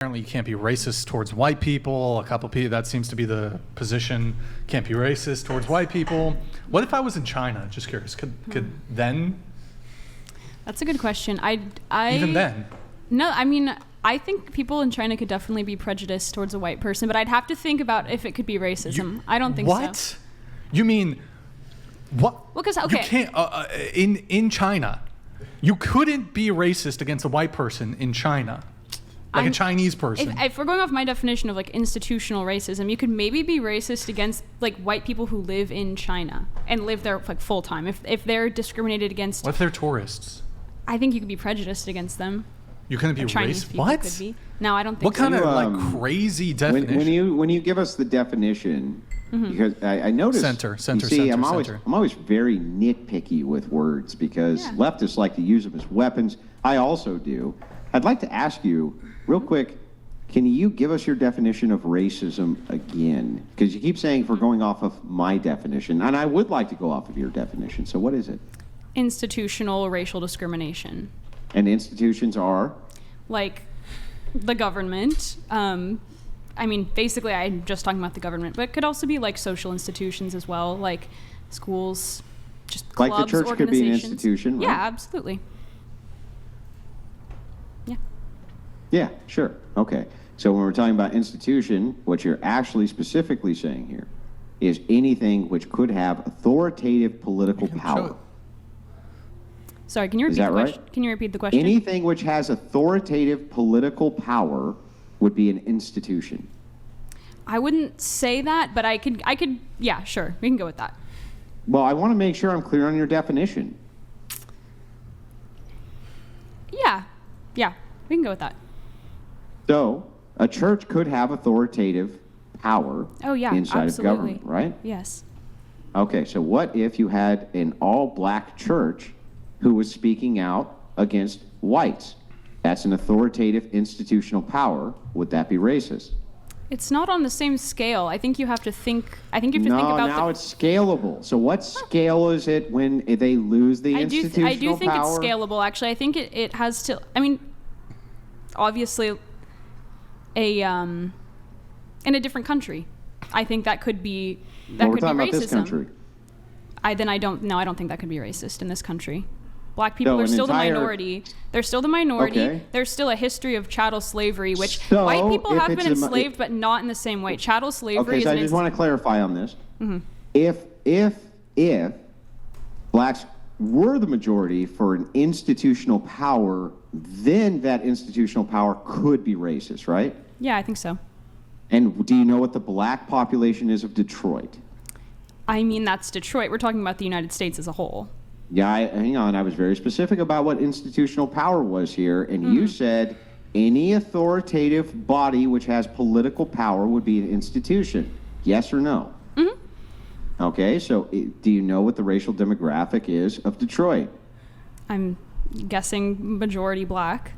apparently you can't be racist towards white people. A couple people, that seems to be the position, can't be racist towards white people. What if I was in China? Just curious. Could then? That's a good question. Even then? No, I mean, I think people in China could definitely be prejudiced towards a white person, but I'd have to think about if it could be racism. I don't think so. What? You mean, what? Well, because, okay. You can't, in China, you couldn't be racist against a white person in China. Like a Chinese person. If we're going off my definition of like institutional racism, you could maybe be racist against like white people who live in China and live there like full time. If they're discriminated against. What if they're tourists? I think you could be prejudiced against them. You couldn't be racist? What? Could be. No, I don't think what so. What kind of like crazy definition? When you give us the definition, because I noticed. I'm always very nitpicky with words because leftists like to use them as weapons. I also do. I'd like to ask you, real quick, can you give us your definition of racism again? Because you keep saying if we're going off of my definition, and I would like to go off of your definition. So what is it? Institutional racial discrimination. And institutions are? Like the government. I mean, basically, I'm just talking about the government, but it could also be like social institutions as well, like schools, just clubs, like the church could be an institution, right? Yeah, absolutely. Yeah, sure. Okay. So when we're talking about institution, what you're actually specifically saying here is anything which could have authoritative political power. Sorry, can you repeat the question? Can you repeat the question? Anything which has authoritative political power would be an institution. I wouldn't say that, but I could, yeah, sure. We can go with that. Well, I want to make sure I'm clear on your definition. Yeah, we can go with that. So, a church could have authoritative power inside of government, right? Yes. Okay, so what if you had an all-black church who was speaking out against whites? That's an authoritative institutional power. Would that be racist? It's not on the same scale. I think you have to think. Think about. No, now it's scalable. So what scale is it when they lose the institutional power? I do think it's scalable. Actually, I think it has to. I mean, obviously, in a different country, I think that could be We're talking about racism. This country. I don't think that could be racist in this country. Black people are still the minority. They're still the minority. Okay. There's still a history of chattel slavery, which white people have been enslaved, but not in the same way. Chattel slavery is I just want to clarify on this. If blacks were the majority for an institutional power, then that institutional power could be racist, right? Yeah, I think so. And do you know what the black population is of Detroit? I mean, that's Detroit. We're talking about the United States as a whole. Yeah, hang on. I was very specific about what institutional power was here, and you said any authoritative body which has political power would be an institution. Yes or no? Okay, so do you know what the racial demographic is of Detroit? I'm guessing majority black.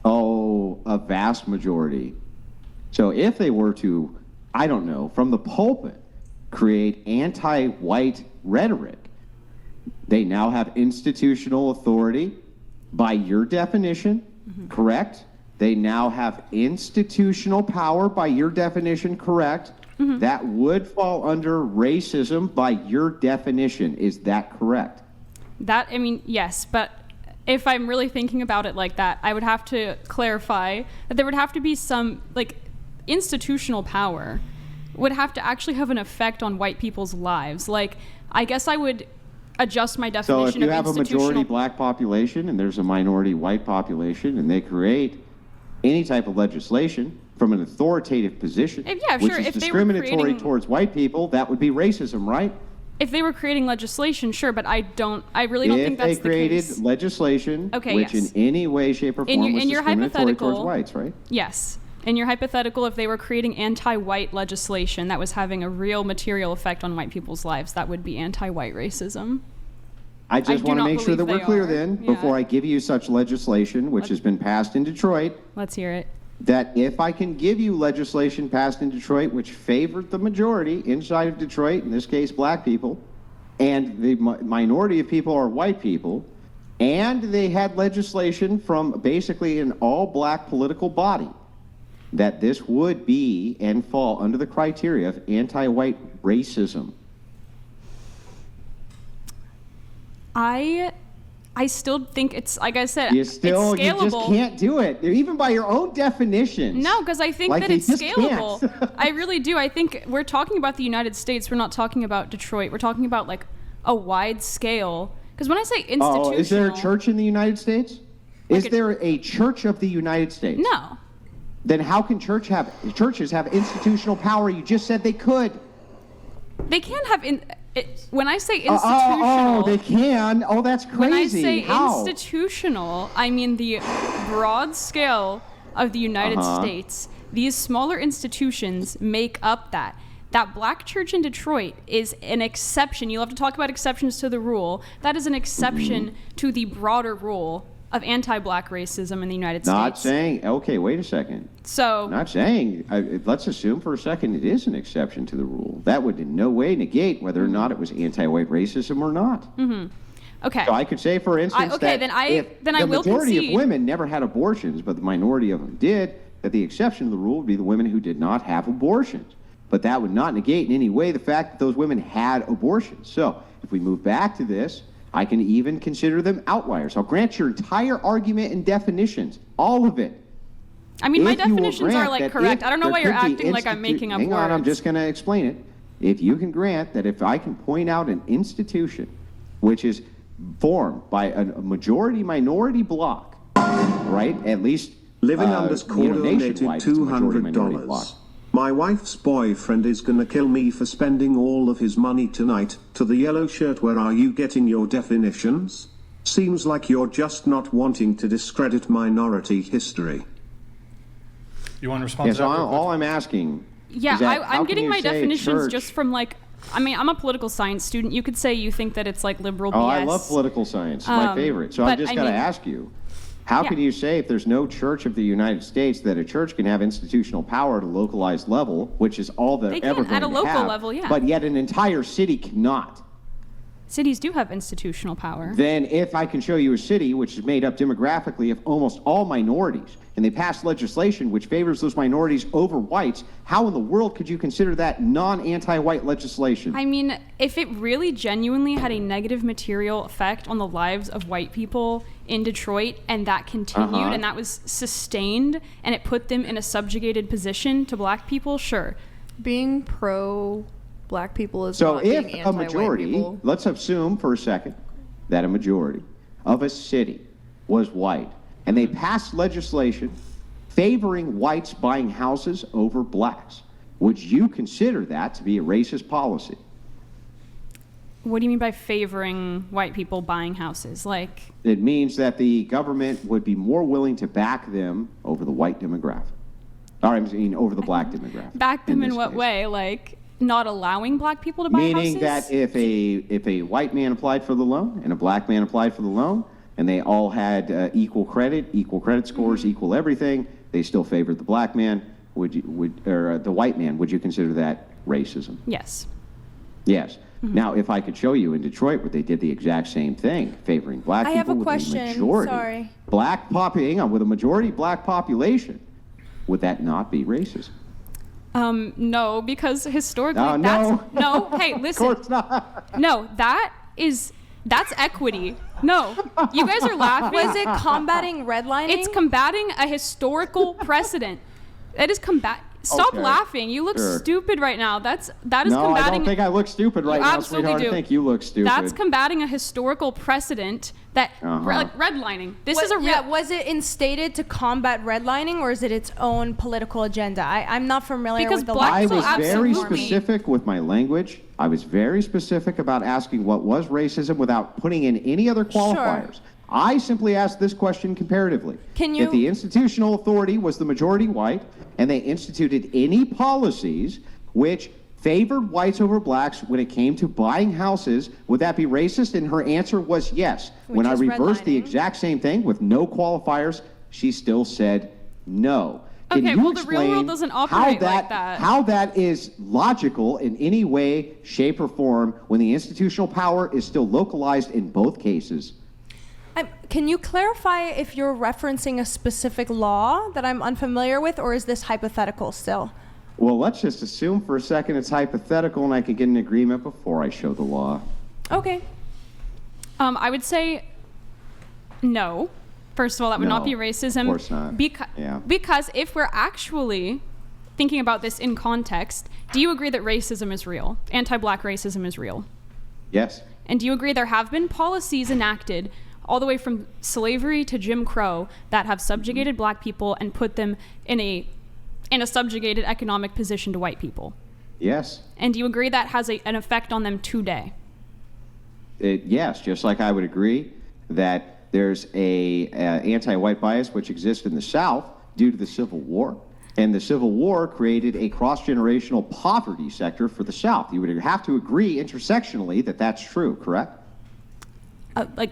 Oh, a vast majority. So if they were to, I don't know, from the pulpit, create anti-white rhetoric, they now have institutional authority by your definition, correct? They now have institutional power by your definition, correct? That would fall under racism by your definition. Is that correct? Yes, but if I'm really thinking about it like that, I would have to clarify that there would have to be some, like, institutional power would have to actually have an effect on white people's lives. Like, I guess I would adjust my definition of institutional. So if you have a majority black population and there's a minority white population and they create any type of legislation from an authoritative position, which is discriminatory towards white people, that would be racism, right? If they were creating legislation, sure, but I really don't think that's the case. If they created legislation which in any way, shape, or form was discriminatory towards whites, right? Yes. In your hypothetical, if they were creating anti-white legislation that was having a real material effect on white people's lives, that would be anti-white racism. I just want to make sure that we're clear then, before I give you such legislation, which has been passed in Detroit. Let's hear it. That if I can give you legislation passed in Detroit which favored the majority inside of Detroit, in this case black people, and the minority of people are white people, and they had legislation from basically an all-black political body, that this would be and fall under the criteria of anti-white racism? I still think it's, like I said, You it's just scalable. can't do it, even by your own definitions. No, because I think Like, that you it's just scalable. can't. I really do. I think we're talking about the United States. We're not talking about Detroit. We're talking about like a wide scale. Because when I say institutional, Oh, is there a church in the United States? Is Like there a church of the United States? No. Then how can churches have institutional power? You just said they could. They can't have when I say institutional. They can. Oh, that's crazy. When I say How? institutional, I mean the broad scale of the United States. These smaller institutions make up that. That black church in Detroit is an exception. You'll have to talk about exceptions to the rule. That is an exception to the broader rule of anti-black racism in the United Not States. saying, okay, wait a second. So, Not saying, let's assume for a second it is an exception to the rule. That would in no way negate whether or not it was anti-white racism or not. okay. So I could say, for instance, okay, that then I if will the majority concede. of women never had abortions, but the minority of them did, that the exception to the rule would be the women who did not have abortions. But that would not negate in any way the fact that those women had abortions. So if we move back to this, I can even consider them outliers. I'll grant your entire argument and definitions, all of it. I mean, my If you will definitions grant are like that correct. if I don't know there why you're could be acting like I'm making up Hang words. on, I'm just going to explain it. If you can grant that if I can point out an institution which is formed by a majority-minority bloc, right, at least Living underscore donated nationwide, it's a majority-minority bloc. $200. My wife's boyfriend is gonna kill me for spending all of his money tonight. To the yellow shirt, where are you getting your definitions? Seems like you're just not wanting to discredit minority history. You want to respond Yeah, to so that? real quick? all I'm asking Yeah, is that how I'm can getting you my say definitions church- just from like, I mean, I'm a political science student. You could say you think that it's like liberal Oh, BS. I love political science. It's my favorite. So I but just I got to mean- ask you, how Yeah. can you say if there's no church of the United States that a church can have institutional power at a localized level, which is all they're They ever can going at a to local have, level, yeah. but yet an entire city cannot? Cities do have institutional power. Then if I can show you a city which is made up demographically of almost all minorities, and they pass legislation which favors those minorities over whites, how in the world could you consider that non-anti-white legislation? I mean, if it really genuinely had a negative material effect on the lives of white people in Detroit, and that continued and that was sustained, and it put them in a subjugated position to black people, sure. Being pro black people is So not if being a anti-white majority, people. let's assume for a second that a majority of a city was white, and they passed legislation favoring whites buying houses over blacks, would you consider that to be a racist policy? What do you mean by favoring white people buying houses? Like, It means that the government would be more willing to back them over the white demographic. Or I mean, over the black demographic. back them in this what case. way? Like, not allowing black people to buy Meaning houses? that if a white man applied for the loan and a black man applied for the loan, and they all had equal credit scores, equal everything, they still favored the black man, or the white man, would you consider that racism? Yes. Yes. Now, if I could show you in Detroit where they did the exact same thing, favoring black I people have a with question. a majority Sorry. hang on, with a majority black population, would that not be racism? No, because historically, Oh, that's no. no. Hey, Of listen. course not. No, that's equity. No, you guys are laughing. Was it combating redlining? It's combating a historical precedent. That is combat. Stop Okay. laughing. You look Sure. stupid right now. That is No, I combating. don't think I look stupid right You now, absolutely sweetheart. do. I think you look stupid. That's combating a historical precedent that like redlining. This is a real. was it instated to combat redlining, or is it its own political agenda? I'm not familiar Because with the black I law. was people very absolutely- specific with my language. I was very specific about asking what was racism without putting in any other qualifiers. I simply asked this question comparatively. Can If you- the institutional authority was the majority white, and they instituted any policies which favored whites over blacks when it came to buying houses, would that be racist? And her answer was yes. When I is reversed the redlining. exact same thing with no qualifiers, she still said no. Can Okay, you well, the real world explain doesn't how operate like that. How that is logical in any way, shape, or form when the institutional power is still localized in both cases? Can you clarify if you're referencing a specific law that I'm unfamiliar with, or is this hypothetical still? Well, let's just assume for a second it's hypothetical and I could get an agreement before I show the law. Okay. I would say no. First of all, that would not be No, racism. of course not. Yeah. Because if we're actually thinking about this in context, do you agree that racism is real? Anti-black racism is real? Yes. And do you agree there have been policies enacted all the way from slavery to Jim Crow that have subjugated black people and put them in a subjugated economic position to white people? Yes. And do you agree that has an effect on them today? Yes, just like I would agree that there's a anti-white bias which exists in the South due to the Civil War. And the Civil War created a cross-generational poverty sector for the South. You would have to agree intersectionally that that's true, correct? Like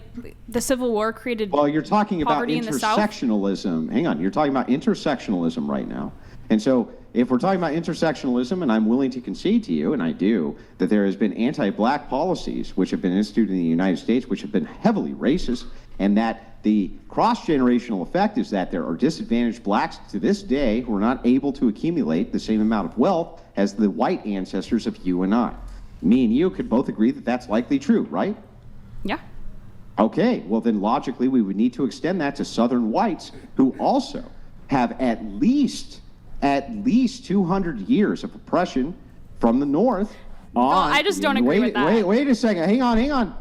the Civil War created Well, you're talking about poverty in the South? intersectionalism. Hang on, you're talking about intersectionalism right now. And so if we're talking about intersectionalism, and I'm willing to concede to you, and I do, that there has been anti-black policies which have been instituted in the United States which have been heavily racist, and that the cross-generational effect is that there are disadvantaged blacks to this day who are not able to accumulate the same amount of wealth as the white ancestors of you and I. Me and you could both agree that that's likely true, right? Yeah. Okay, well then logically we would need to extend that to Southern whites who also have at least 200 years of oppression from the North on... I just don't agree with that. Wait a second, hang on.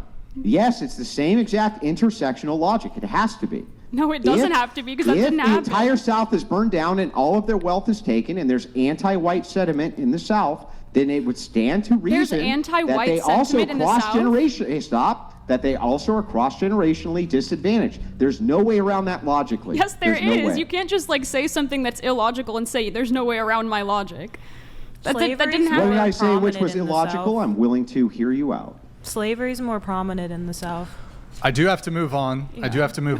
Yes, it's the same exact intersectional logic. It has to be. No, it doesn't have to be, because that didn't happen. If the entire South is burned down and all of their wealth is taken and there's anti-white sentiment in the South, then it would stand to reason anti-white that they also sentiment in the South? that they also are cross-generationally disadvantaged. There's no way around that logically. Yes, there There's no is. way. You can't just say something that's illogical and say there's no way around my logic. That didn't What happen. did I say which prominent was in the illogical? South. I'm willing to hear you out. Slavery is more prominent in the South. I do have to move on. I do have to move